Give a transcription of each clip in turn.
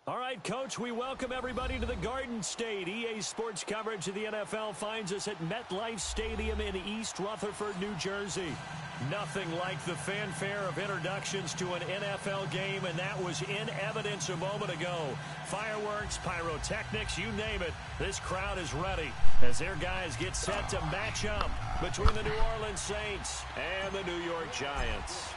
All right, Coach, we welcome everybody to the Garden State. EA Sports coverage of the NFL finds us at MetLife Stadium in East Rutherford, New Jersey. Nothing like the fanfare of introductions to an NFL game, and that was in evidence a moment ago. Fireworks, pyrotechnics, you name it. This crowd is ready as their guys get set to match up between the New Orleans Saints and the New York Giants.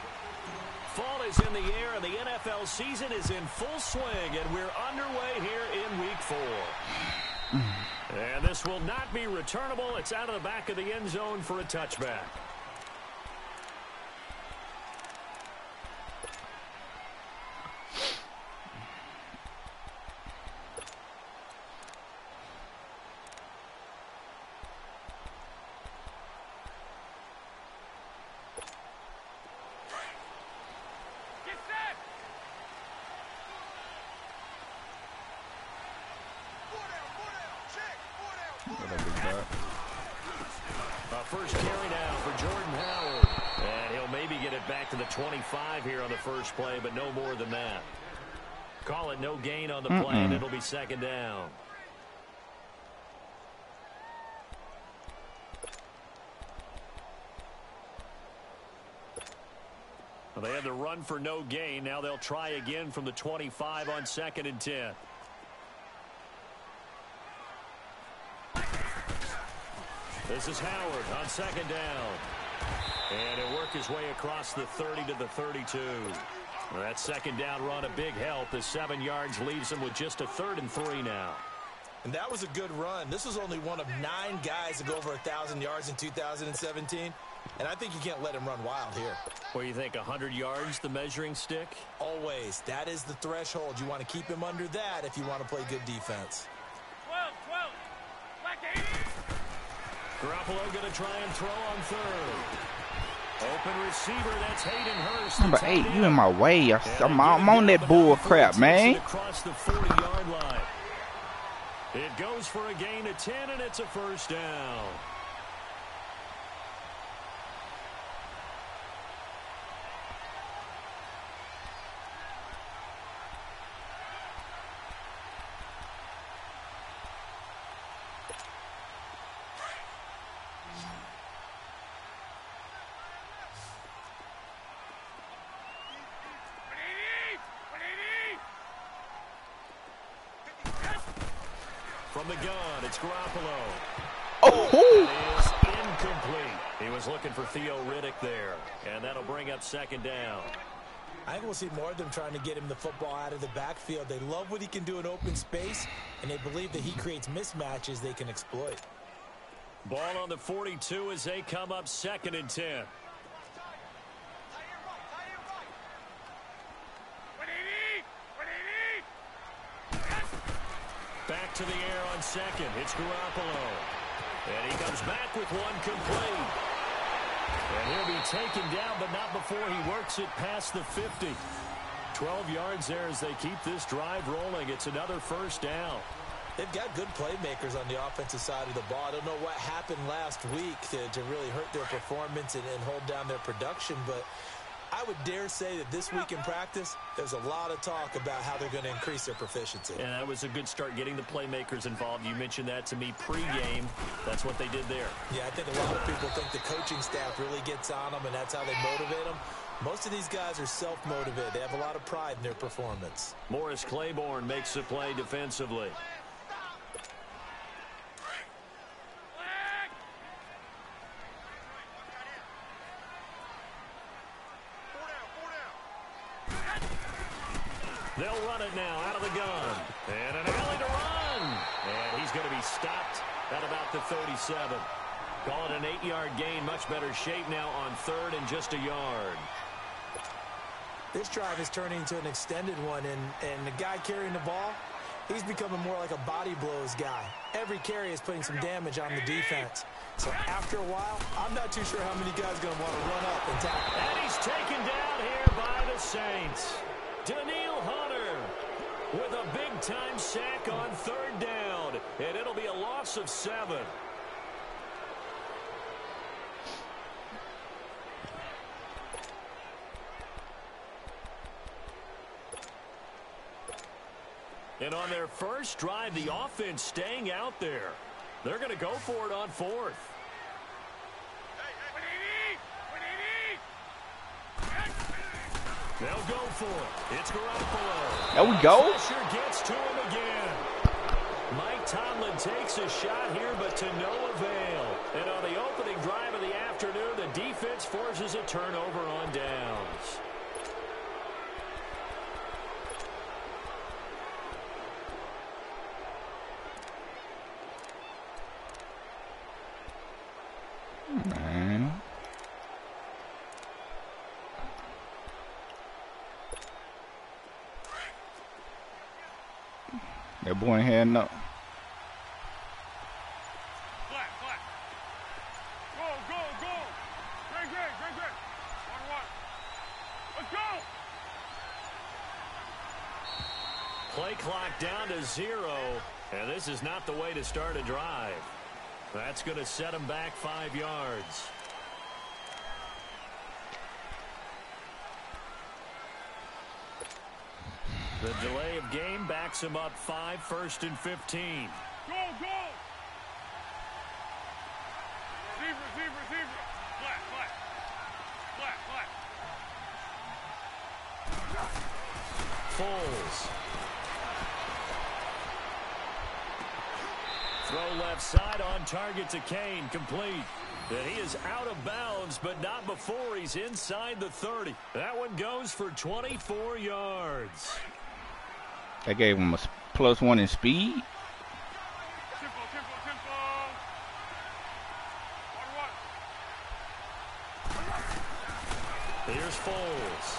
Fall is in the air, and the NFL season is in full swing, and we're underway here in Week 4. And this will not be returnable. It's out of the back of the end zone for a touchback. First carry now for Jordan Howard. And he'll maybe get it back to the 25 here on the first play, but no more than that. Call it no gain on the play, and it'll be second down. Well, they had to run for no gain. Now they'll try again from the 25 on 2nd and 10. This is Howard on 2nd down. And he'll work his way across the 30 to the 32. Well, that 2nd down run a big help. The 7 yards leaves him with just a 3rd and 3 now. And that was a good run. This was only one of 9 guys to go over 1,000 yards in 2017. And I think you can't let him run wild here. What do you think, 100 yards, the measuring stick? Always. That is the threshold. You want to keep him under that if you want to play good defense. 12, black 80. Garoppolo going to try and throw on 3rd. Open receiver, that's Hayden Hurst. Number 8, you in my way. I'm on that bull crap, man. Across the 40-yard line. It goes for a gain of 10, and it's a first down. From the gun, it's Garoppolo. Oh! It is incomplete. He was looking for Theo Riddick there, and that'll bring up 2nd down. I think we'll see more of them trying to get him the football out of the backfield. They love what he can do in open space, and they believe that he creates mismatches they can exploit. Ball on the 42 as they come up 2nd and 10. Back to the air on 2nd. It's Garoppolo. And he comes back with one complete. And he'll be taken down, but not before he works it past the 50. 12 yards there as they keep this drive rolling. It's another first down. They've got good playmakers on the offensive side of the ball. I don't know what happened last week to really hurt their performance and hold down their production, but I would dare say that this week in practice, there's a lot of talk about how they're going to increase their proficiency. And that was a good start getting the playmakers involved. You mentioned that to me pregame. That's what they did there. Yeah, I think a lot of people think the coaching staff really gets on them, and that's how they motivate them. Most of these guys are self-motivated. They have a lot of pride in their performance. Morris Claiborne makes the play defensively. They'll run it now out of the gun. And an alley to run. And he's going to be stopped at about the 37. Call it an 8-yard gain. Much better shape now on 3rd and just a yard. This drive is turning into an extended one, and the guy carrying the ball, he's becoming more like a body blows guy. Every carry is putting some damage on the defense. So after a while, I'm not too sure how many guys are going to want to run up and tackle. And he's taken down here by the Saints. Daniil Hunter with a big-time sack on 3rd down, and it'll be a loss of 7. And on their first drive, the offense staying out there. They're going to go for it on fourth. They'll go for it. It's Garoppolo. There we go. Pressure gets to him again. Mike Tomlin takes a shot here, but to no avail. And on the opening drive of the afternoon, the defense forces a turnover on downs. Man. That boy ain't had no. Flat. Go. Great. 1-1. Let's go. Play clock down to 0, and this is not the way to start a drive. That's going to set him back 5 yards. The delay of game backs him up 5, 1st and 15. Go. Receiver. Flat. Foles. Throw left side on target to Kane. Complete. And he is out of bounds, but not before he's inside the 30. That one goes for 24 yards. That gave him a +1 in speed. Tempo. 1-1. Here's Foles.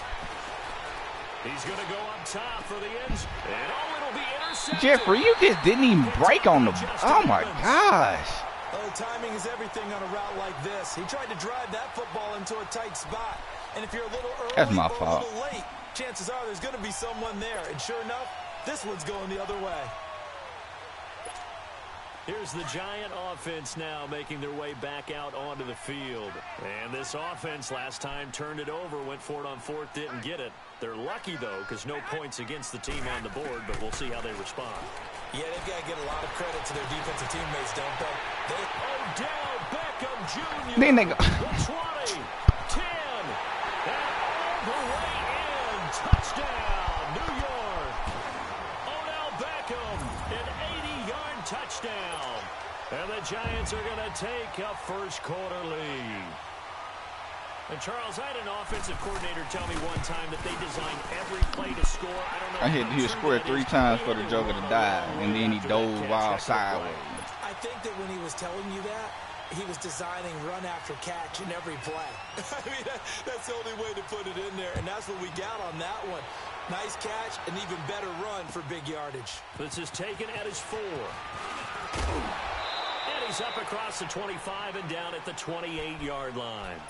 He's going to go up top for the ends. And it'll be intercepted. Jeffrey, you just didn't even break on the. Oh my gosh. Oh, timing is everything on a route like this. He tried to drive that football into a tight spot. And if you're a little early That's my or fault. a little late, chances are there's going to be someone there. And sure enough, this one's going the other way. Here's the Giant offense now making their way back out onto the field. And this offense last time turned it over, went for it on fourth, didn't get it. They're lucky, though, because no points against the team on the board, but we'll see how they respond. Yeah, they've got to get a lot of credit to their defensive teammates, don't they? Odell Beckham Jr. Then they go. The 20, 10, and all the way in. Touchdown, New York. Odell Beckham, an 80-yard touchdown. And the Giants are going to take a first-quarter lead. And Charles, I had an offensive coordinator tell me one time that they design every play to score. I don't know. I hit he squared 3 times for the Joker to die, and then he dove wild sideways. I think that when he was telling you that, he was designing run after catch in every play. I mean, that's the only way to put it in there, and that's what we got on that one. Nice catch, an even better run for big yardage. This is taken at his 4. And he's up across the 25 and down at the 28-yard line.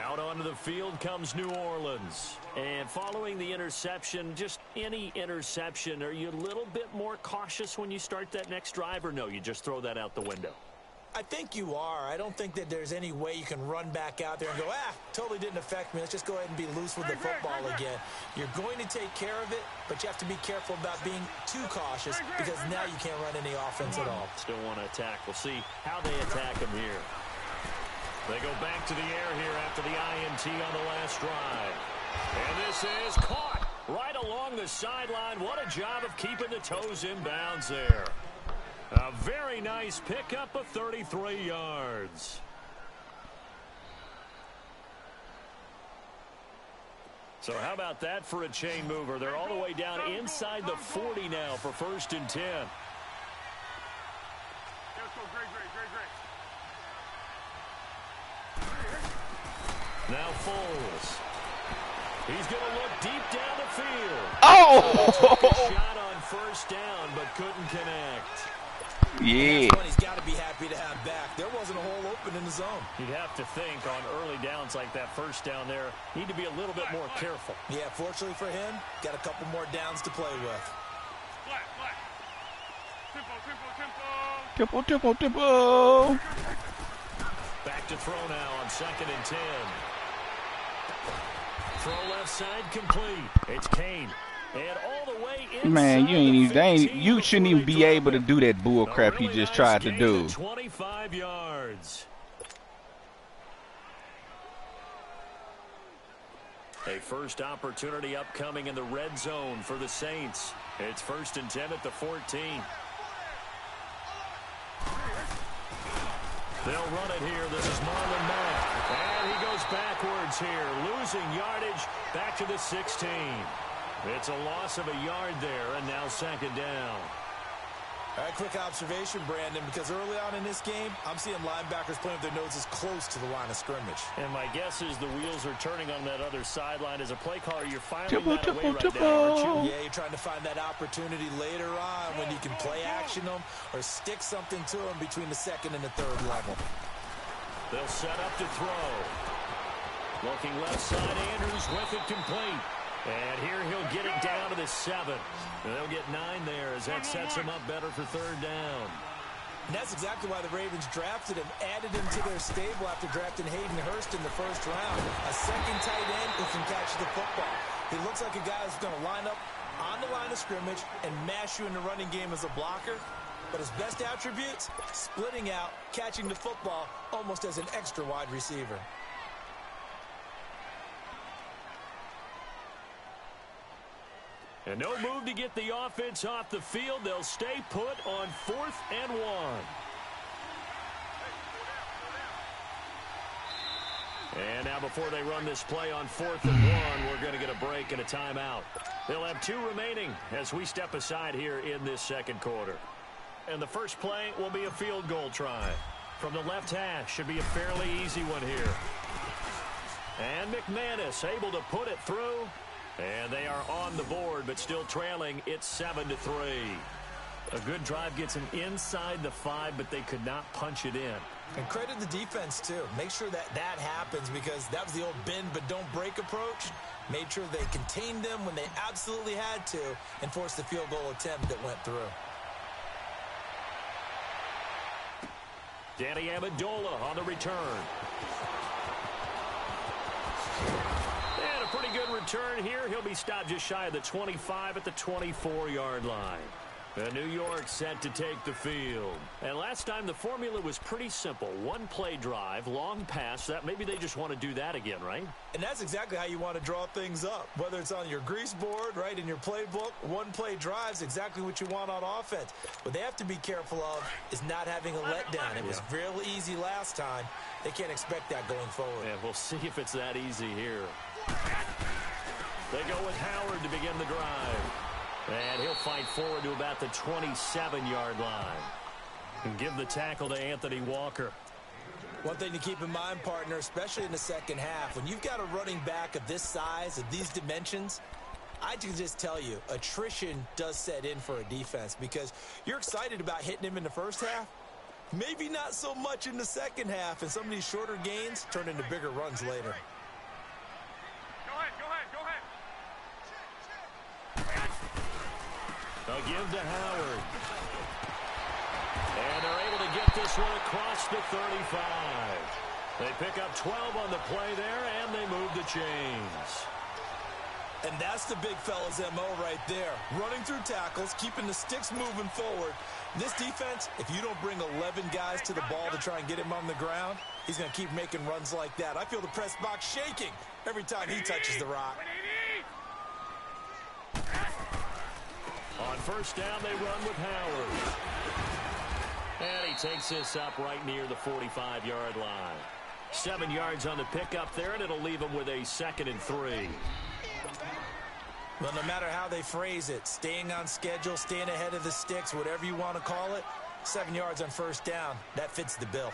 Out onto the field comes New Orleans. And following the interception, just any interception, are you a little bit more cautious when you start that next drive, or no, you just throw that out the window? I think you are. I don't think that there's any way you can run back out there and go, totally didn't affect me. Let's just go ahead and be loose with the football again. You're going to take care of it, but you have to be careful about being too cautious because now you can't run any offense at all. Still want to attack. We'll see how they attack him here. They go back to the air here after the INT on the last drive. And this is caught right along the sideline. What a job of keeping the toes in bounds there. A very nice pickup of 33 yards. So how about that for a chain mover? They're all the way down inside the 40 now for 1st and 10. Now Foles. He's going to look deep down the field. Oh! Shot on 1st down, but couldn't connect. Yeah. That's one he's got to be happy to have back. There wasn't a hole open in the zone. You'd have to think on early downs like that 1st down there, need to be a little bit more careful. Yeah, fortunately for him, got a couple more downs to play with. Tempo. Back to throw now on 2nd and 10. Throw left side complete. It's Kane. And all the way Man, you shouldn't even be able to do that bull crap really he just nice tried to gain do. of 25 yards. A first opportunity upcoming in the red zone for the Saints. It's 1st and 10 at the 14. They'll run it here. This is Marlon Mack. And he goes backwards here, losing yardage back to the 16. It's a loss of a yard there, and now 2nd down. All right, quick observation, Brandon, because early on in this game, I'm seeing linebackers playing with their noses close to the line of scrimmage. And my guess is the wheels are turning on that other sideline. As a play caller, you're filing that away right now, aren't you? Yeah, you're trying to find that opportunity later on when you can play action them or stick something to them between the 2nd and the 3rd level. They'll set up to throw. Looking left side, Andrews with it complete. And here he'll get it down to the 7. And they'll get 9 there as that sets him up better for 3rd down. And that's exactly why the Ravens drafted him, added him to their stable after drafting Hayden Hurst in the 1st round. A second tight end who can catch the football. He looks like a guy who's going to line up on the line of scrimmage and mash you in the running game as a blocker. But his best attributes, splitting out, catching the football almost as an extra wide receiver. And no move to get the offense off the field. They'll stay put on 4th and 1. And now before they run this play on 4th and 1, we're going to get a break and a timeout. They'll have 2 remaining as we step aside here in this 2nd quarter. And the first play will be a field goal try. From the left hash, should be a fairly easy one here. And McManus able to put it through. And they are on the board, but still trailing. It's 7-3. A good drive gets them inside the 5, but they could not punch it in. And credit the defense, too. Make sure that happens because that was the old bend but don't break approach. Made sure they contained them when they absolutely had to and forced the field goal attempt that went through. Danny Amendola on the return. Pretty good return here. He'll be stopped just shy of the 25 at the 24-yard line. And New York set to take the field. And last time the formula was pretty simple. One play drive, long pass. That maybe they just want to do that again, right? And that's exactly how you want to draw things up. Whether it's on your grease board, right, in your playbook, one play drive's exactly what you want on offense. What they have to be careful of is not having a letdown. It was real easy last time. They can't expect that going forward. Yeah, we'll see if it's that easy here. They go with Howard to begin the drive. And he'll fight forward to about the 27-yard line. And give the tackle to Anthony Walker. One thing to keep in mind, partner, especially in the 2nd half, when you've got a running back of this size, of these dimensions, I can just tell you, attrition does set in for a defense because you're excited about hitting him in the 1st half. Maybe not so much in the 2nd half, and some of these shorter gains turn into bigger runs later. They'll give to Howard. And they're able to get this one across the 35. They pick up 12 on the play there, and they move the chains. And that's the big fella's MO right there. Running through tackles, keeping the sticks moving forward. This defense, if you don't bring 11 guys to the ball to try and get him on the ground, he's going to keep making runs like that. I feel the press box shaking every time he touches the rock. On 1st down, they run with Howard. And he takes this up right near the 45-yard line. 7 yards on the pickup there, and it'll leave him with a 2nd and 3. Well, no matter how they phrase it, staying on schedule, staying ahead of the sticks, whatever you want to call it, 7 yards on 1st down, that fits the bill.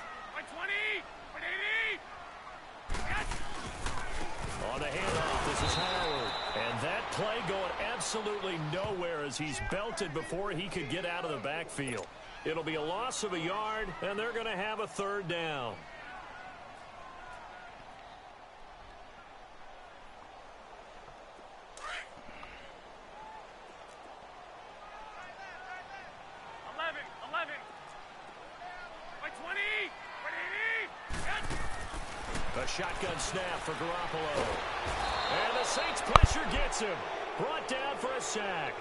On the handoff, this is Howard. And that play going absolutely nowhere as he's belted before he could get out of the backfield. It'll be a loss of a yard, and they're going to have a 3rd down. A shotgun snap for Garoppolo. And the Saints pressure gets him. brought down for a sack.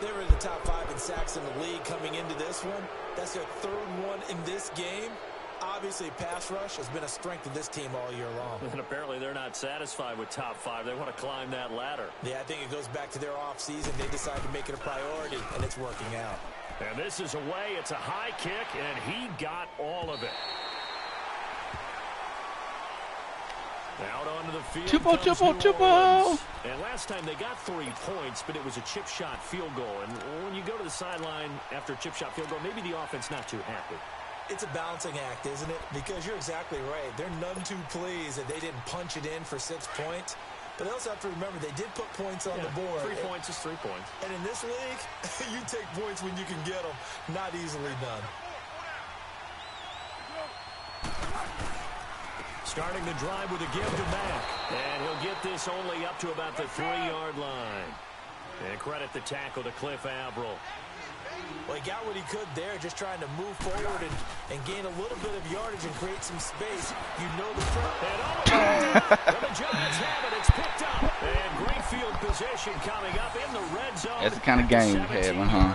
They were in the top 5 in sacks in the league coming into this one. That's their 3rd one in this game. Obviously, pass rush has been a strength of this team all year long. And apparently they're not satisfied with top 5. They want to climb that ladder. Yeah, I think it goes back to their offseason. They decided to make it a priority, and it's working out. And this is away. It's a high kick, and he got all of it. Out onto the field. Triple. And last time they got 3 points, but it was a chip shot field goal. And when you go to the sideline after a chip shot field goal, maybe the offense not too happy. It's a balancing act, isn't it? Because you're exactly right. They're none too pleased that they didn't punch it in for 6 points. But they also have to remember they did put points on the board. 3 points is 3 points. And in this league, you take points when you can get them. Not easily done. Starting the drive with a give to Mack. And he'll get this only up to about the 3-yard line. And credit the tackle to Cliff Averill. Well, he got what he could there, just trying to move forward and gain a little bit of yardage and create some space. You know the front. And the Giants have it. It's picked up. And great field position coming up in the red zone. That's the kind of game we had, huh?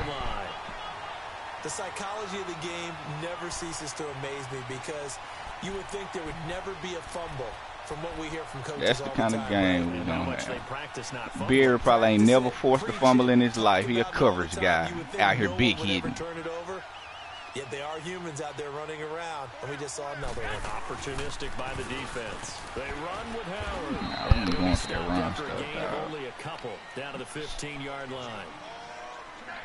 The psychology of the game never ceases to amaze me because you would think there would never be a fumble from what we hear from coaches. That's the kind of game we're going to have. Beard probably ain't never forced a fumble in his life. He a coverage guy out here big hitting. Yet they are humans out there running around, and we just saw another one. Opportunistic by the defense. They run with Howard. Nah, I'm going for that run after stuff. A gain of only a couple down to the 15-yard line.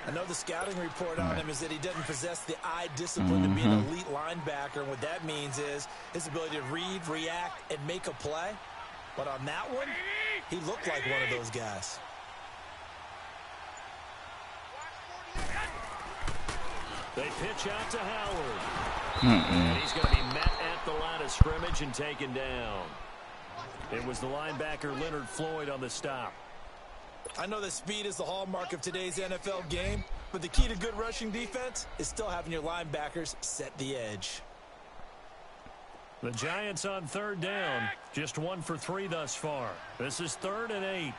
I know the scouting report on him is that he doesn't possess the eye discipline to be an elite linebacker. And what that means is his ability to read, react, and make a play. But on that one, he looked like one of those guys. They pitch out to Howard. And he's going to be met at the line of scrimmage and taken down. It was the linebacker Leonard Floyd on the stop. I know that speed is the hallmark of today's NFL game, but the key to good rushing defense is still having your linebackers set the edge. The Giants on 3rd down, just 1 for 3 thus far. This is 3rd and 8.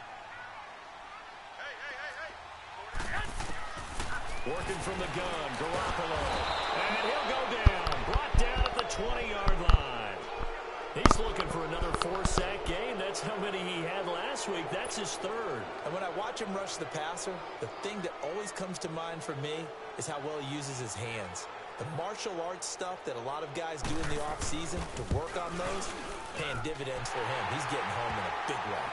Working from the gun, Garoppolo. And he'll go down, brought down at the 20-yard line. He's looking for another 4-sack game. That's how many he had last week. That's his 3rd. And when I watch him rush the passer, the thing that always comes to mind for me is how well he uses his hands. The martial arts stuff that a lot of guys do in the offseason to work on those, paying dividends for him. He's getting home in a big way.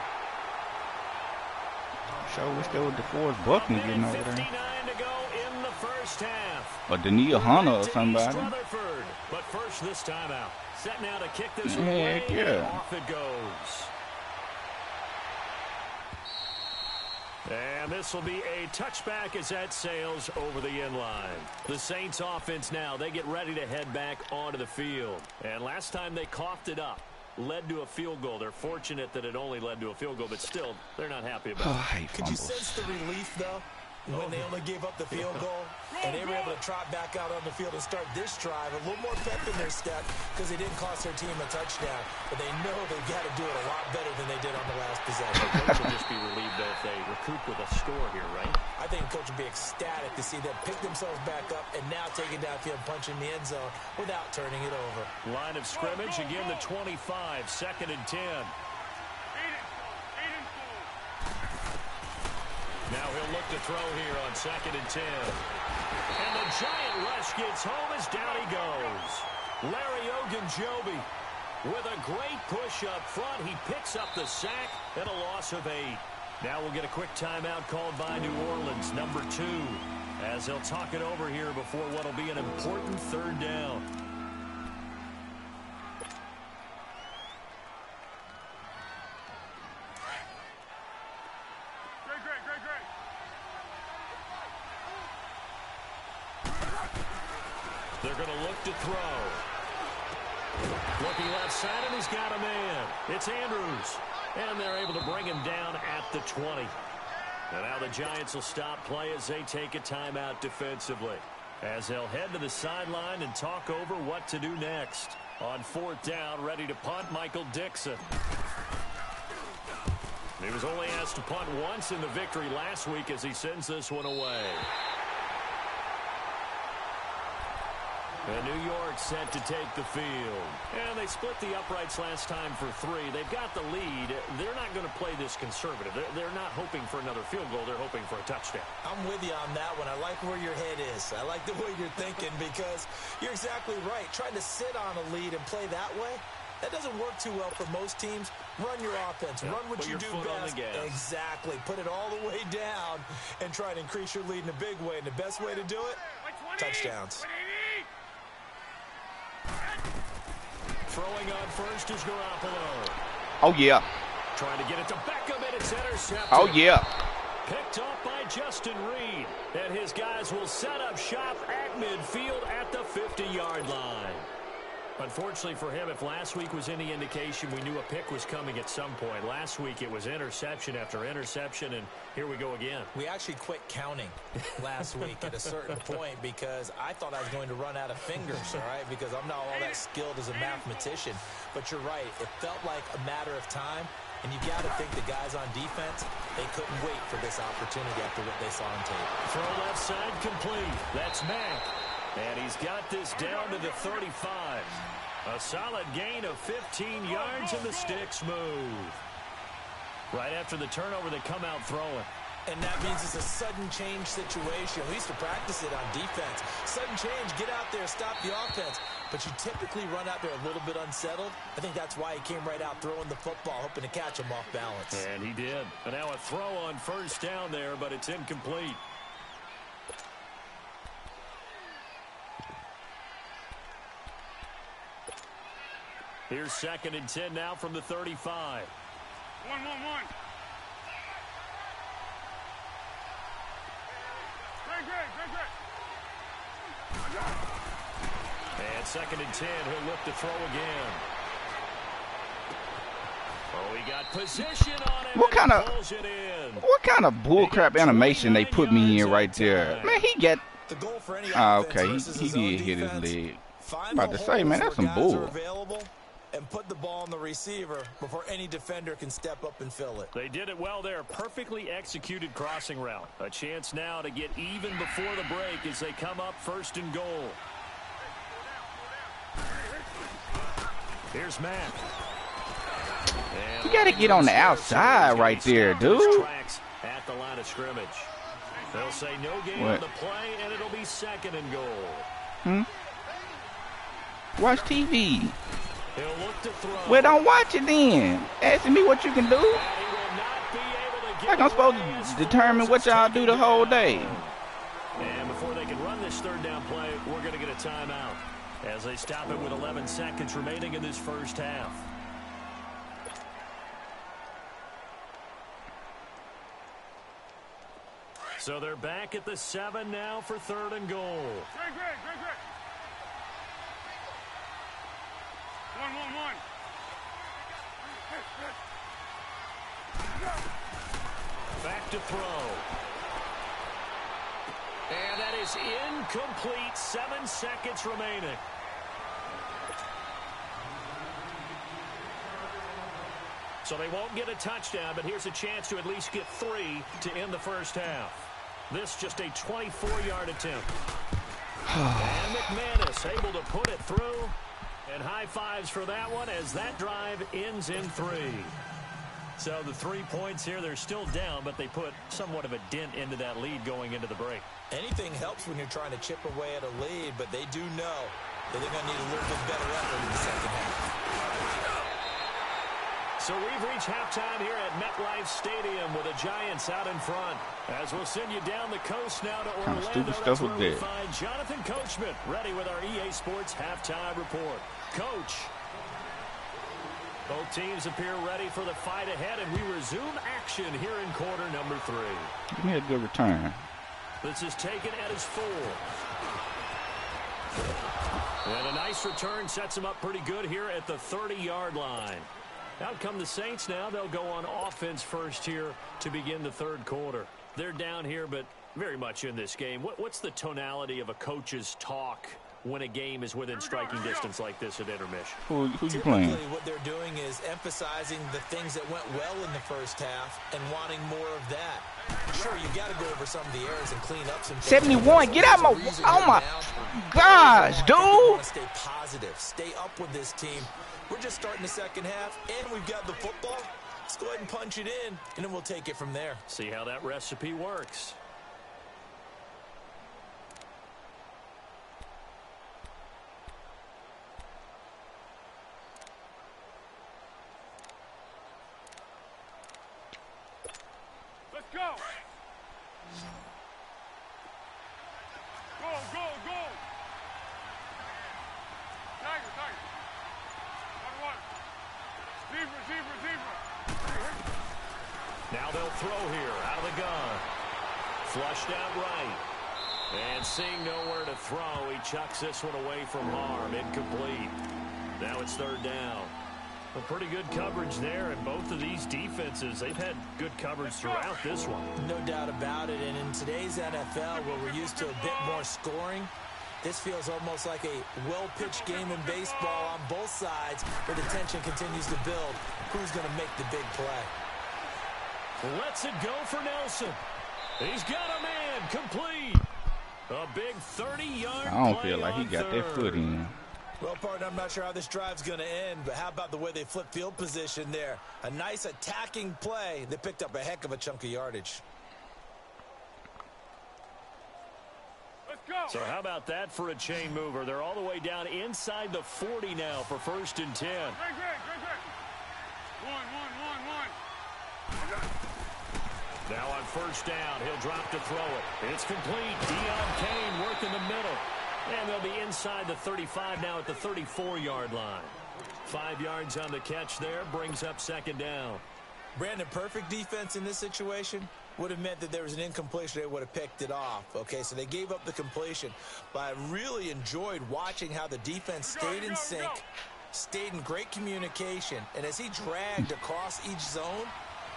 Sure wish there was DeForest Buckner getting over there. 59 to go in the first half. Or Daniil Hunter or somebody. But first, this time out. Set now to kick this Heck away. yeah. Off it goes. And this will be a touchback as that sails over the end line. The Saints offense now, they get ready to head back onto the field. And last time they coughed it up, led to a field goal. They're fortunate that it only led to a field goal, but still, they're not happy about it. I hate Could you fumbles. sense the relief, though, when they only gave up the field goal and they were able to trot back out on the field and start this drive? A little more pep in their step because they didn't cost their team a touchdown, but they know they've got to do it a lot better than they did on the last possession. Coach will just be relieved, though, if they recoup with a score here, right? I think Coach will be ecstatic to see them pick themselves back up and now take it downfield, punch in the end zone without turning it over. Line of scrimmage, again the 25, 2nd and 10. Now he'll look to throw here on 2nd and 10. And the giant rush gets home as down he goes. Larry Ogunjobi with a great push up front. He picks up the sack and a loss of 8. Now we'll get a quick timeout called by New Orleans, number 2, as they'll talk it over here before what will be an important 3rd down. They're going to look to throw. Looking left side, and he's got a man. It's Andrews. And they're able to bring him down at the 20. And now the Giants will stop play as they take a timeout defensively, as they'll head to the sideline and talk over what to do next. On 4th down, ready to punt, Michael Dixon. He was only asked to punt once in the victory last week as he sends this one away. And New York set to take the field. And they split the uprights last time for 3. They've got the lead. They're not going to play this conservative. They're not hoping for another field goal. They're hoping for a touchdown. I'm with you on that one. I like where your head is. I like the way you're thinking because you're exactly right. Trying to sit on a lead and play that way, that doesn't work too well for most teams. Run your offense. Run what you do best. Exactly. Put it all the way down and try to increase your lead in a big way. And the best way to do it, touchdowns. Throwing on first is Garoppolo. Oh, yeah. Trying to get it to Beckham, and it's intercepted. Oh, yeah. Picked off by Justin Reed. And his guys will set up shop at midfield at the 50-yard line. Unfortunately for him, if last week was any indication, we knew a pick was coming at some point. Last week it was interception after interception, and here we go again. We actually quit counting last week at a certain point because I thought I was going to run out of fingers, all right, because I'm not all that skilled as a mathematician. But you're right. It felt like a matter of time, and you got to think the guys on defense, they couldn't wait for this opportunity after what they saw on tape. Throw left side complete. That's Mack. And he's got this down to the 35. A solid gain of 15 yards, and the sticks move. Right after the turnover, they come out throwing. And that means it's a sudden change situation. We used to practice it on defense. Sudden change, get out there, stop the offense. But you typically run out there a little bit unsettled. I think that's why he came right out throwing the football, hoping to catch him off balance. And he did. And now a throw on first down there, but it's incomplete. Here's 2nd and 10 now from the 35. 1-1-1. Great. And 2nd and 10, he'll look to throw again. Oh, he got position on it. What kind of bullcrap animation they put me in right there? Man, he got. Okay, he did hit his leg. About to say, man, that's some bull. And put the ball on the receiver before any defender can step up and fill it. They did it well there. Perfectly executed crossing route. A chance now to get even before the break as they come up 1st and goal. Here's Mack. You got to get on the outside right there, dude. At the line of scrimmage. They'll say no gain on the play, and it'll be 2nd and goal. Watch TV. He'll look to throw. Well, don't watch it then. Asking me what you can do. Like I'm supposed to determine what y'all do the whole day. And before they can run this 3rd down play, we're going to get a timeout as they stop it with 11 seconds remaining in this first half. So they're back at the 7 now for 3rd and goal. Great. 1-1-1. Back to throw. And that is incomplete. 7 seconds remaining. So they won't get a touchdown, but here's a chance to at least get 3 to end the first half. This just a 24-yard attempt. And McManus able to put it through. And high fives for that one as that drive ends in 3. So the 3 points here, they're still down, but they put somewhat of a dent into that lead going into the break. Anything helps when you're trying to chip away at a lead, but they do know that they're going to need a little bit better effort in the second half. So we've reached halftime here at MetLife Stadium with the Giants out in front. As we'll send you down the coast now to Orlando. Stupid stuff That's where we with that. find Jonathan Coachman ready with our EA Sports halftime report. Coach. Both teams appear ready for the fight ahead, and we resume action here in quarter number 3. Give me a good return. This is taken at his 4. And a nice return sets him up pretty good here at the 30-yard line. Out come the Saints now. They'll go on offense first here to begin the 3rd quarter. They're down here, but very much in this game. What's the tonality of a coach's talk when a game is within striking distance like this at intermission. Who you playing? Typically, what they're doing is emphasizing the things that went well in the first half and wanting more of that. Sure, you got to go over some of the errors and clean up some things. 71, get out my, oh my gosh, dude. Want to stay positive, stay up with this team. We're just starting the second half, and we've got the football. Let's go ahead and punch it in, and then we'll take it from there. See how that recipe works. Let's go. Go, go, go. Tiger, tiger. One. Zebra. Now they'll throw here out of the gun. Flushed out right. And seeing nowhere to throw, he chucks this one away from harm. Incomplete. Now it's third down. Well, pretty good coverage there, and both of these defenses, they've had good coverage throughout this one. No doubt about it, and in today's NFL, where we're used to a bit more scoring, this feels almost like a well-pitched game in baseball on both sides, where the tension continues to build. Who's going to make the big play? Lets it go for Nelson. He's got a man, complete. A big 30-yard play. I don't feel like he got that foot in. Well, partner, I'm not sure how this drive's going to end, but how about the way they flip field position there? A nice attacking play. They picked up a heck of a chunk of yardage. Let's go. So how about that for a chain mover? They're all the way down inside the 40 now for 1st and 10. Great. One. Now on 1st down, he'll drop to throw it. It's complete. Deion Kane working the middle. And they'll be inside the 35 now at the 34-yard line. 5 yards on the catch there, brings up 2nd down. Brandon, perfect defense in this situation would have meant that there was an incompletion. They would have picked it off. Okay, so they gave up the completion. But I really enjoyed watching how the defense stayed in sync, stayed in great communication. And as he dragged across each zone,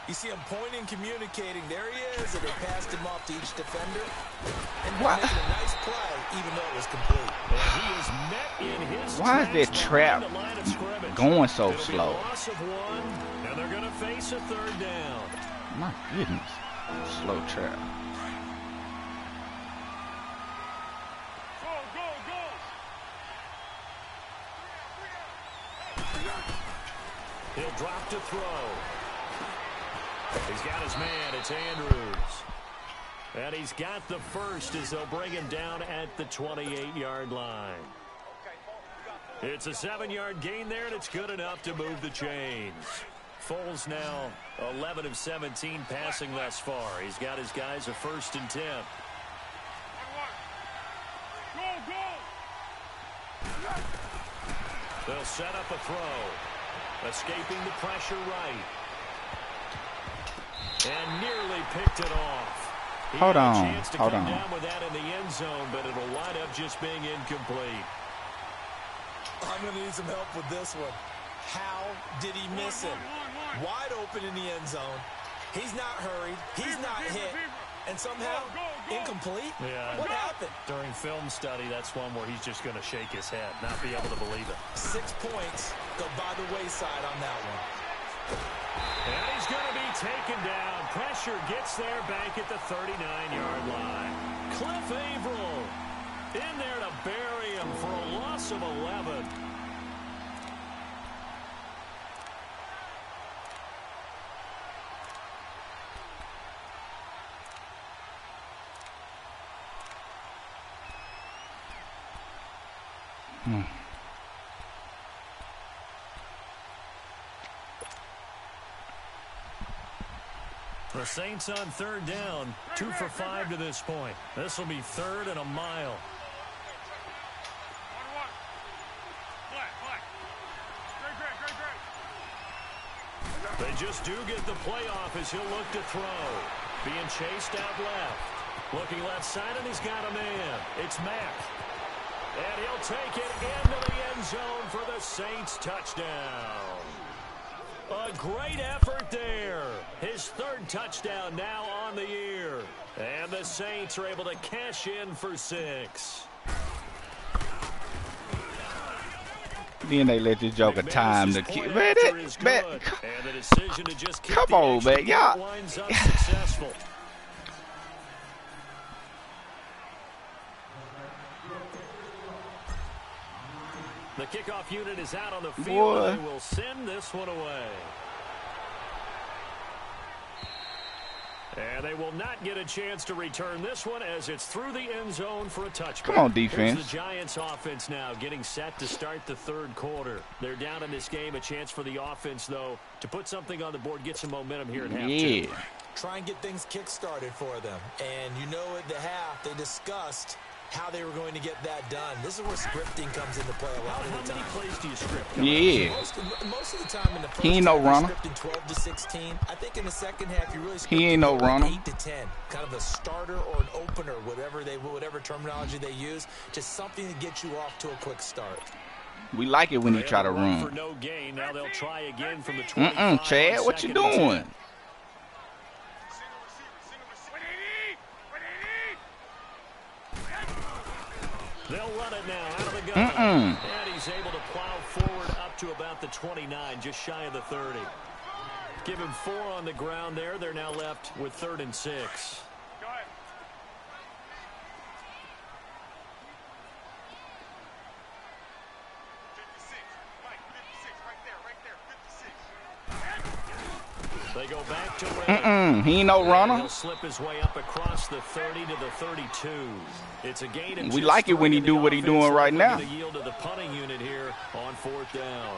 you see him pointing, communicating. There he is, and they passed him off to each defender. And making a nice play, even though it was complete. And he is met in his Why is that trap going so slow? Loss of 1, and they're going to face a 3rd down. My goodness. Slow trap. Go. He'll drop to throw. He's got his man. It's Andrews. And he's got the first as they'll bring him down at the 28-yard line. It's a 7-yard gain there, and it's good enough to move the chains. Foles now 11 of 17 passing thus far. He's got his guys a 1st and 10. Go. They'll set up a throw. Escaping the pressure right. And nearly picked it off. He Hold had on. a chance to come down with that in the end zone, but it'll wind up just being incomplete. I'm going to need some help with this one. How did he miss it? Wide open in the end zone. He's not hurried. He's not hit. And somehow, incomplete? Yeah. What happened? During film study, that's one where he's just going to shake his head, not be able to believe it. 6 points go by the wayside on that one. And he's going to be taken down. Pressure gets there back at the 39-yard line. Cliff Averill in there to bury him for a loss of 11. The Saints on 3rd down, 2 for 5 to this point. This will be 3rd and a mile. 1. Black. Great. They just do get the playoff as he'll look to throw. Being chased out left. Looking left side, and he's got a man. It's Mack. And he'll take it into the end zone for the Saints touchdown. A great effort there. His 3rd touchdown now on the year. And the Saints are able to cash in for 6. Then they let this joker time the kid. Man, come on, man. Y'all. The kickoff unit is out on the field. And they will send this one away. And they will not get a chance to return this one as it's through the end zone for a touchback. Come on, defense. Here's the Giants offense now getting set to start the third quarter. They're down in this game. A chance for the offense, though, to put something on the board, get some momentum here at halftime. Yeah. Try and get things kick-started for them. And you know at the half, they discussed how they were going to get that done. This is where scripting comes into play a lot of the time. How many plays do you script? Yeah. Most of the time in the first he ain't no runner. Scripting 12 to 16. I think in the second half you really he ain't no runner. 8 to 10. Kind of a starter or an opener, whatever terminology they use, just something to get you off to a quick start. We like it when you try to run. For no gain. Now they'll try again from the 25. Chad, what you doing? They'll run it now out of the gun. And he's able to plow forward up to about the 29, just shy of the 30. Give him 4 on the ground there. They're now left with 3rd and 6. Go ahead. 56. Mike, 56. Right there. 56. They go back to Ray. He ain't no runner. He'll slip his way up across the 30 to the 32. It's a gain of we like it when he do what he's doing right now. The yield of the punting unit here on 4th down.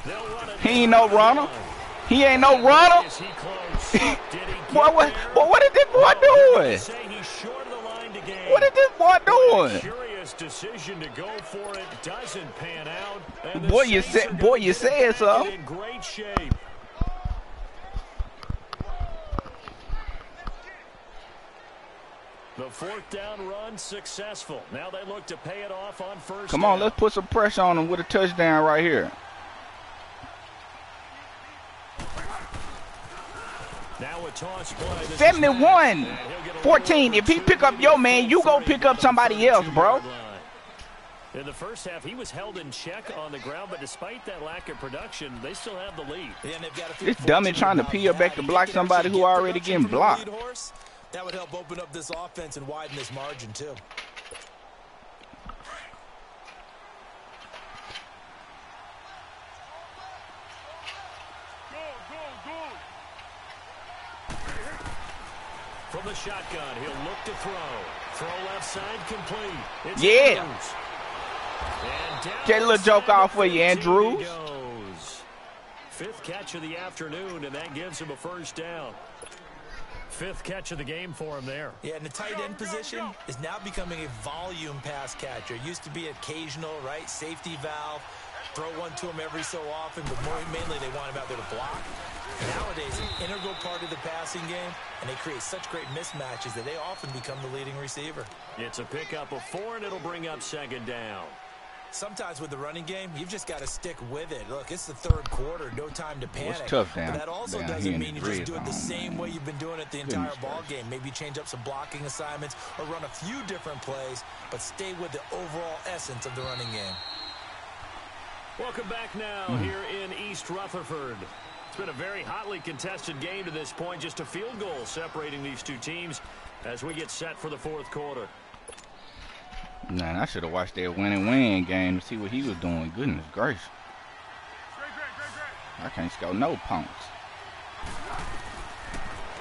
21. He ain't no runner. He ain't no runner. What is this boy doing? What is this boy doing? Curious decision to go for it, doesn't pan out. Boy, you said so. In great shape. The 4th down run successful. Now they look to pay it off on 1st. Come on, let's put some pressure on him with a touchdown right here. Now a toss play. 71-14. If he pick up your man, you go pick up somebody else, bro. In the first half, he was held in check on the ground, but despite that lack of production, they still have the lead. This dummy trying to peel back to block somebody who already getting blocked. That would help open up this offense and widen this margin, too. From the shotgun, he'll look to throw. Throw left side complete. It's yeah. Get a little joke off for you, Andrews. 5th catch of the afternoon, and that gives him a 1st down. 5th catch of the game for him there. Yeah, and the tight end position is now becoming a volume pass catcher. Used to be occasional, right? Safety valve. Throw one to him every so often, but mainly they want him out there to block. Nowadays, an integral part of the passing game, and they create such great mismatches that they often become the leading receiver. It's a pickup of 4, and it'll bring up 2nd down. Sometimes with the running game, you've just got to stick with it. Look, it's the 3rd quarter, no time to panic. It's tough down, but that also down doesn't mean you just do it the zone. same way you've been doing it the entire ball game. Maybe change up some blocking assignments or run a few different plays, but stay with the overall essence of the running game. Welcome back now here in East Rutherford. It's been a very hotly contested game to this point. Just a field goal separating these two teams as we get set for the 4th quarter. Man, I should have watched that win game to see what he was doing. Goodness gracious. I can't score no punks.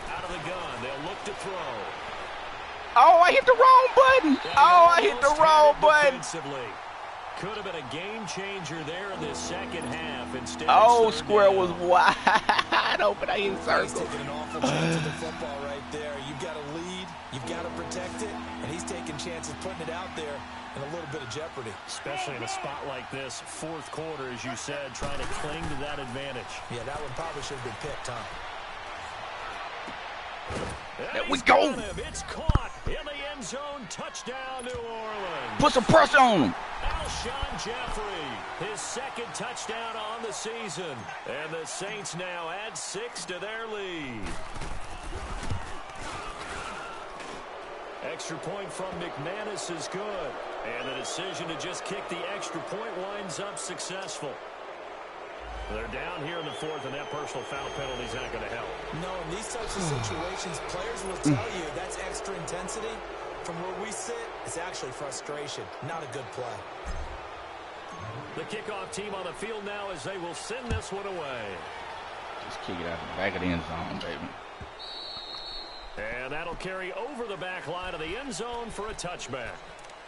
Out of the gun, they'll look to throw. Oh, I hit the wrong button. Oh, I hit the wrong button. Could have been a game changer there in this 2nd half. Instead, Square was wide open. I hit circle. He's taking an awful chance of the football right there. You've got to lead, you've got to protect it, and he's taking chances putting it out there in a little bit of jeopardy. Especially in a spot like this, 4th quarter, as you said, trying to cling to that advantage. Yeah, that one probably should have been picked, huh? There we go. It's caught in the end zone. Touchdown, New Orleans. Put some pressure on him. Alshon Jeffrey, his 2nd touchdown on the season. And the Saints now add 6 to their lead. Extra point from McManus is good. And the decision to just kick the extra point winds up successful. They're down here in the fourth, and that personal foul penalty is not going to help. No, in these types of situations, players will tell you that's extra intensity. From where we sit, it's actually frustration. Not a good play. The kickoff team on the field now as they will send this one away. Just kick it out the back of the end zone, baby. And that'll carry over the back line of the end zone for a touchback.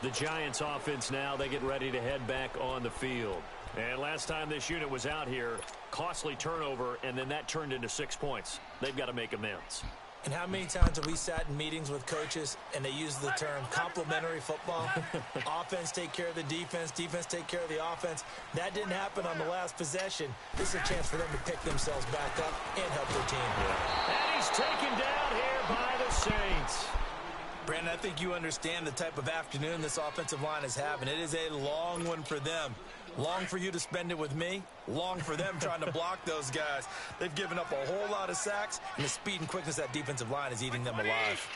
The Giants offense now, they get ready to head back on the field. And last time this unit was out here, costly turnover, and then that turned into 6 points. They've got to make amends. And how many times have we sat in meetings with coaches and they use the term complementary football? Offense take care of the defense, defense take care of the offense. That didn't happen on the last possession. This is a chance for them to pick themselves back up and help their team. Yeah. And he's taken down here by the Saints. Brandon, I think you understand the type of afternoon this offensive line is having. It is a long one for them. Long for you to spend it with me. Long for them trying to block those guys. They've given up a whole lot of sacks, and the speed and quickness of that defensive line is eating them alive.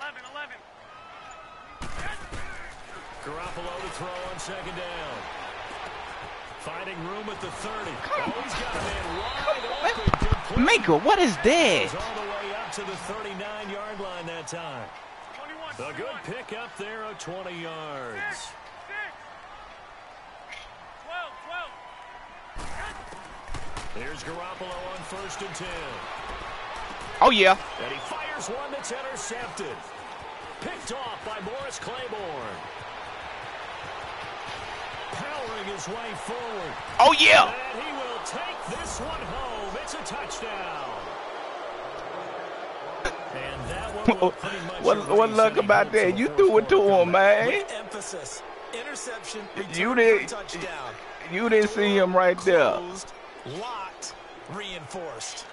11. Garoppolo to throw on second down. Finding room at the 30. Oh, he's got a man wide open. Minka, what is that? All the way up to the 39-yard line that time. 21. A good pick up there of 20 yards. 12. Here's Garoppolo on 1st and 10. Oh, yeah. And he fires one that's intercepted. Picked off by Morris Claiborne. Powering his way forward. Oh, yeah. And he will take this one home. It's a touchdown. And that one will pretty much what luck about that? You threw it to him, man. With emphasis. Interception. You didn't. Touchdown. You didn't see him right there. Closed, locked, reinforced.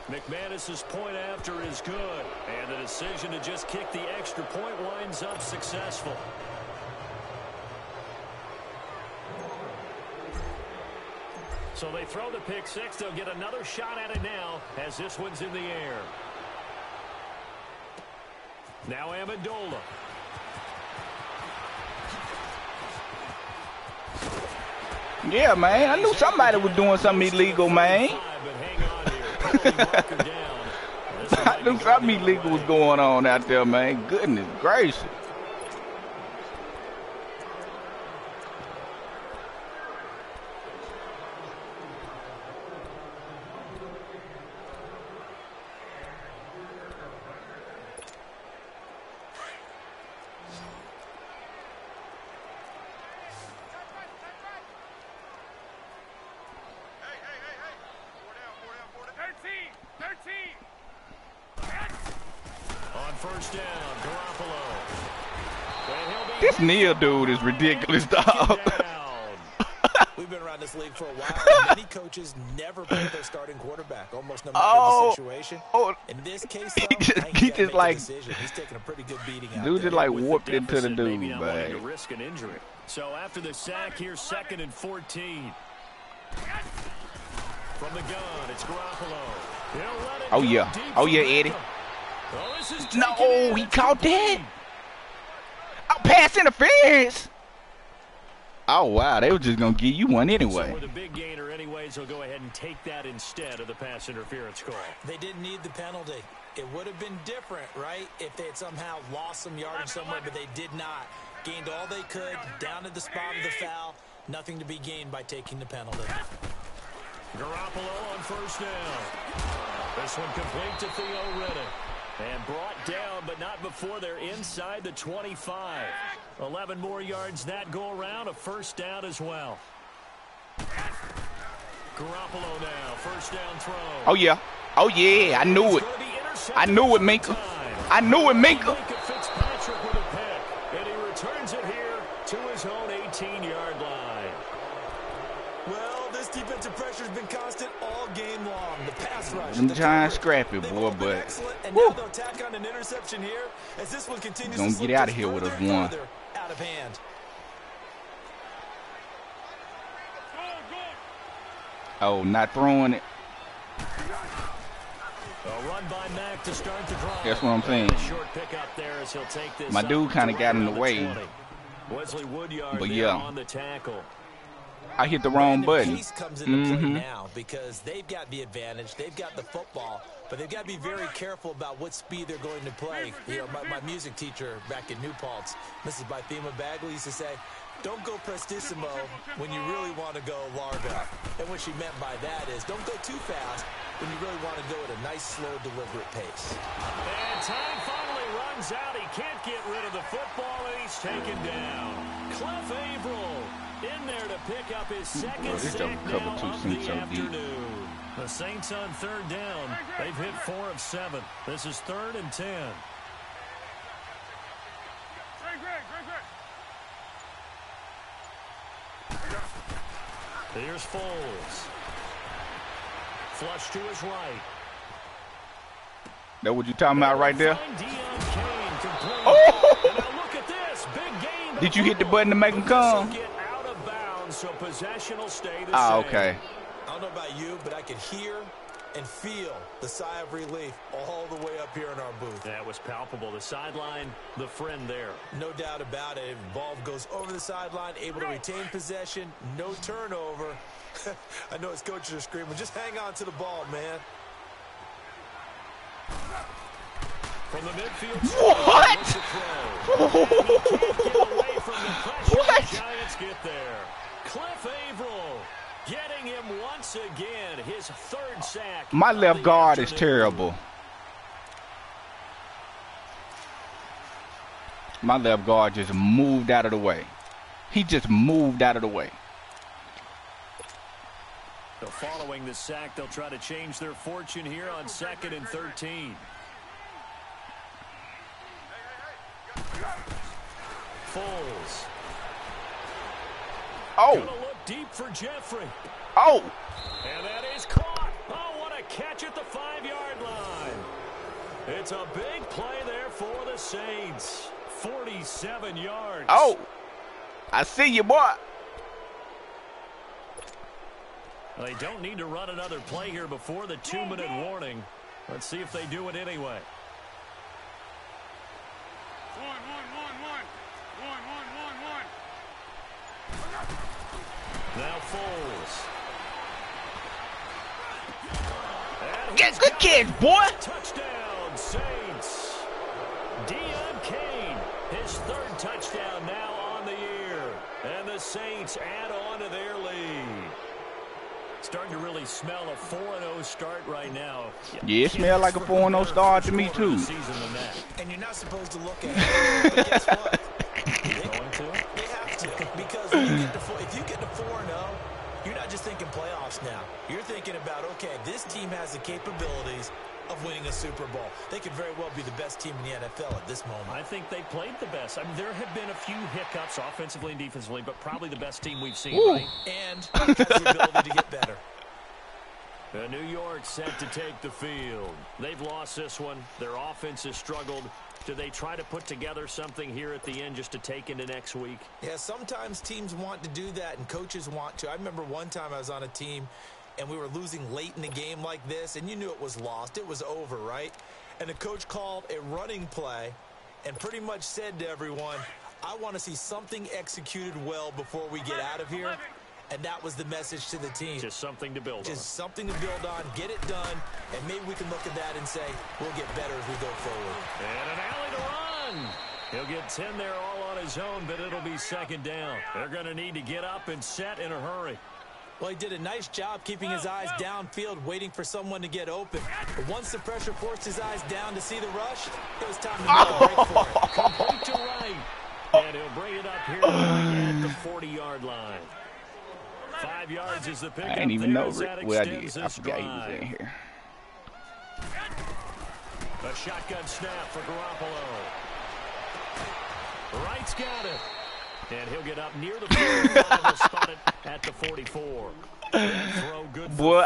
McManus's point after is good. And the decision to just kick the extra point winds up successful. So they throw the pick six. They'll get another shot at it now as this one's in the air. Now Amendola. Yeah, man. I knew somebody was doing something illegal, man. I knew something illegal was going on out there, man. Goodness gracious. This Neal dude is ridiculous, dog. We've been around this league for a while. Many coaches never play their starting quarterback, almost no matter the situation. In this case, though, he just like he's taking a pretty good beating out dude there. just like whooped into the dude, man. To risk an injury. So after the sack here, 2nd and 14. From the gun, it's Garoppolo. Oh yeah, Eddie. No, he caught that. Oh, pass interference. Oh, wow. They were just going to give you one anyway. So with a big gainer anyways, they'll go ahead and take that instead of the pass interference call. They didn't need the penalty. It would have been different, right, if they had somehow lost some yardage somewhere, but they did not. Gained all they could, down at the spot of the foul. Nothing to be gained by taking the penalty. Garoppolo on 1st down. This one complete to Theo Riddick. And brought down, but not before they're inside the 25. 11 more yards that go around, a 1st down as well. Garoppolo now, 1st down throw. Oh, yeah. Oh, yeah. I knew it. I knew it, Minka. I knew it, Minka. Fitzpatrick with a pick, and he returns it here to his own 18-yard line. Well, this defensive pressure has been constant all game long. The pass rush. Them Giants scrappy, boy, but and now they'll tack on an interception here as this one continues to get out of here with us one. Out of hand. Oh, not throwing it. A run by Mack to start the drive. That's what I'm saying. Short pick up there as he'll take this. My dude kind of got in the way. Wesley Woodyard but yeah, on the tackle. I hit the wrong button. Comes into play now because they've got the advantage. They've got the football, but they've got to be very careful about what speed they're going to play. You know, my music teacher back in New Paltz, Mrs. Bythema Bagley, used to say, don't go prestissimo when you really want to go largo. And what she meant by that is don't go too fast when you really want to go at a nice, slow, deliberate pace. And time finally runs out. He can't get rid of the football, and he's taken down. Cliff Averill in there to pick up his second sack now of the afternoon. The Saints on third down. They've hit 4 of 7. This is 3rd and 10. Here's Foles. Flush to his right. That what you talking about right there? Oh! And now look at this. Big gain. Did you hit the button to make him come? Get out of bounds, so possession will stay the ah, same. okay. I don't know about you, but I could hear and feel the sigh of relief all the way up here in our booth. That was palpable. The sideline, the friend there. No doubt about it. Ball goes over the sideline, able to retain possession, no turnover. I know his coaches are screaming, just hang on to the ball, man. From the midfield. What? What? The Giants get there. Cliff Averill getting him once again. His 3rd sack. My left guard is terrible. My left guard just moved out of the way. He just moved out of the way. So following the sack, they'll try to change their fortune here on 2nd and 13. Foles. Oh. Gonna look deep for Jeffrey. Oh. And that is caught. Oh, what a catch at the 5-yard line. It's a big play there for the Saints. 47 yards. Oh. I see you, boy. Well, they don't need to run another play here before the 2-minute warning. Let's see if they do it anyway. Now Foles. Get good kids, boy. Touchdown, Saints. Deion Kane, his 3rd touchdown now on the year. And the Saints add on to their lead. Starting to really smell a 4-0 start right now. Yeah, it smells like a 4-0 start to me, too. And you're not supposed to look at it. But guess what? They have to. Because when you get to if you get to 4-0, you're not just thinking playoffs now. You're thinking about, okay, this team has the capabilities of winning a Super Bowl. They could very well be the best team in the NFL at this moment. I think they played the best. I mean, there have been a few hiccups offensively and defensively, but probably the best team we've seen, right? And has the ability to get better. New York set to take the field. They've lost this one. Their offense has struggled. Do they try to put together something here at the end just to take into next week? Yeah, sometimes teams want to do that and coaches want to. I remember one time I was on a team and we were losing late in the game like this, and you knew it was lost. It was over, right? And the coach called a running play and pretty much said to everyone, I want to see something executed well before we get out of here. And that was the message to the team. Just something to build on. Just something to build on, get it done, and maybe we can look at that and say, we'll get better as we go forward. And an alley to run. He'll get 10 there all on his own, but it'll be 2nd down. They're going to need to get up and set in a hurry. Well, he did a nice job keeping his eyes downfield, waiting for someone to get open. But once the pressure forced his eyes down to see the rush, it was time to make a break for it. Complete to right. And he'll bring it up here at the 40-yard line. 5 yards is the pick. I didn't even know what I did. I forgot he was in here. A shotgun snap for Garoppolo. Wright's got it. And he'll get up near the 45. He'll spot it at the 44. Throw good. Boy,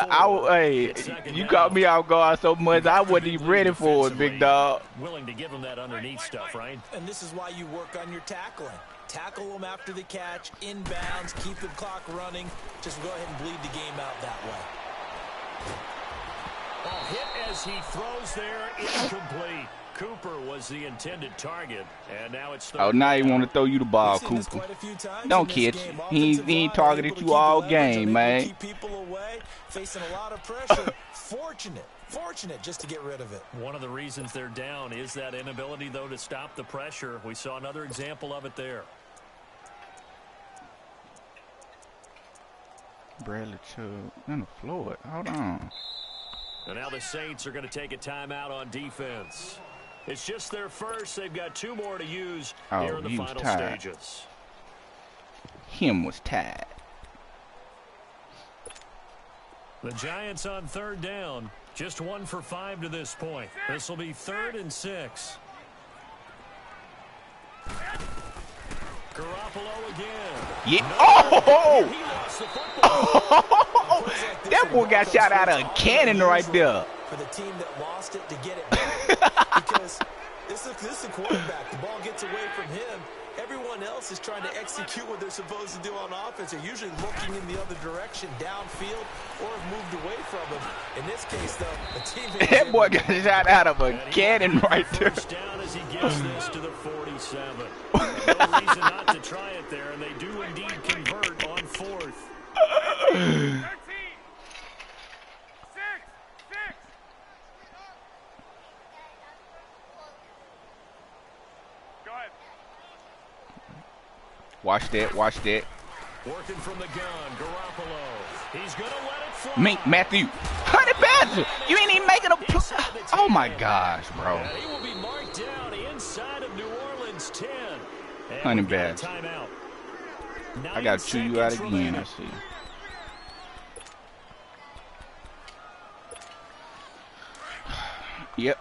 hey, you caught me off guard so much I wasn't even ready for it, big dog. Willing to give him that underneath stuff, right? And this is why you work on your tackling. Tackle them after the catch, inbounds, keep the clock running. Just go ahead and bleed the game out that way. Oh, hit as he throws there, incomplete. Cooper was the intended target, and now it's third. Oh, now he want to throw you the ball, Cooper. Don't kid you. He ain't targeted you all game, man. Keep people away, facing a lot of pressure. Fortunate just to get rid of it. One of the reasons they're down is that inability, though, to stop the pressure. We saw another example of it there. Bradley Chubb on the floor. Hold on. And now the Saints are going to take a timeout on defense. It's just their first. They've got 2 more to use here in the final stages. Him was tied. The Giants on third down. Just 1 for 5 to this point. This will be 3rd and 6. Garoppolo again. Yeah. Oh! That boy got shot out of a cannon right there. For the team that lost it to get it back. Because this is the quarterback. The ball gets away from him. Everyone else is trying to execute what they're supposed to do on offense. They're usually looking in the other direction, downfield, or have moved away from him. In this case, though, a teammate. That boy got shot out of a cannon right there. First down as he gets this to the 47. No reason not to try it there, and they do indeed convert on 4th. 13. 6. Go ahead. Watch that. Working from the gun, Garoppolo. He's going to let it fly. Matthew. Honey Badger. You ain't even making a Oh, my gosh, bro. And he will be marked down inside of New Orleans 10. And Honey we've got a Badger. timeout. I got to chew you out again. I see. Yep.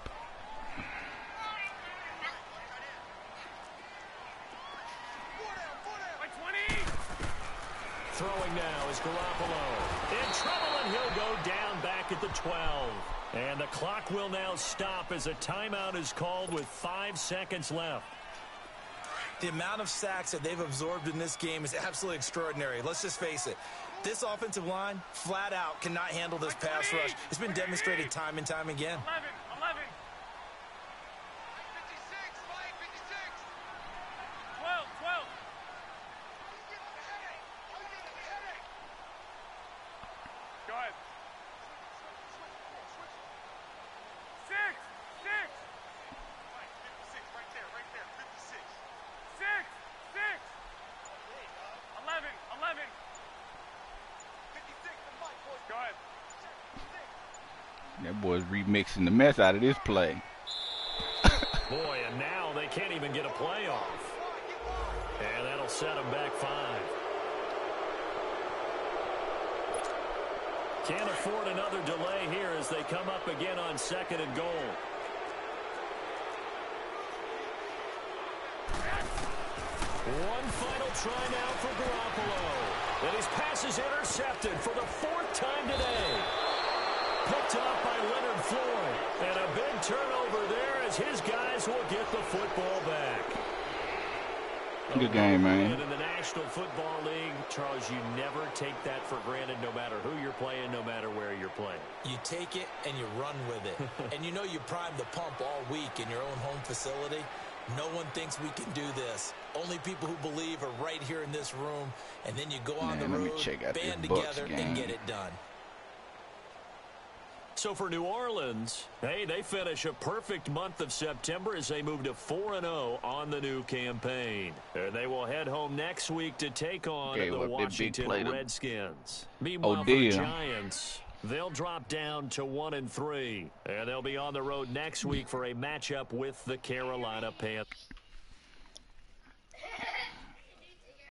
Throwing now is Garoppolo. In trouble, and he'll go down back at the 12. And the clock will now stop as a timeout is called with 5 seconds left. The amount of sacks that they've absorbed in this game is absolutely extraordinary. Let's just face it. This offensive line, flat out, cannot handle this pass rush. It's been demonstrated time and time again. 11. 12. Go ahead. 6. 56, right there. 56. 6. 11. 56. Go ahead. That boy's remixing the mess out of this play. Boy, and now they can't even get a play off. And that'll set them back 5. Can't afford another delay here as they come up again on 2nd and goal. One final try now for Garoppolo. And his pass is intercepted for the 4th time today. Picked off by Leonard Floyd. And a big turnover there as his guys will get the football back. Good game, man. And in the National Football League, Charles, you never take that for granted no matter who you're playing, no matter where you're playing. You take it and you run with it. And you know you primed the pump all week in your own home facility. No one thinks we can do this. Only people who believe are right here in this room. And then you go on the road, band together, and get it done. So for New Orleans, hey, they finish a perfect month of September as they move to 4-0 on the new campaign. And they will head home next week to take on the Washington Redskins. Meanwhile, for the Giants, they'll drop down to 1-3. And they'll be on the road next week for a matchup with the Carolina Panthers.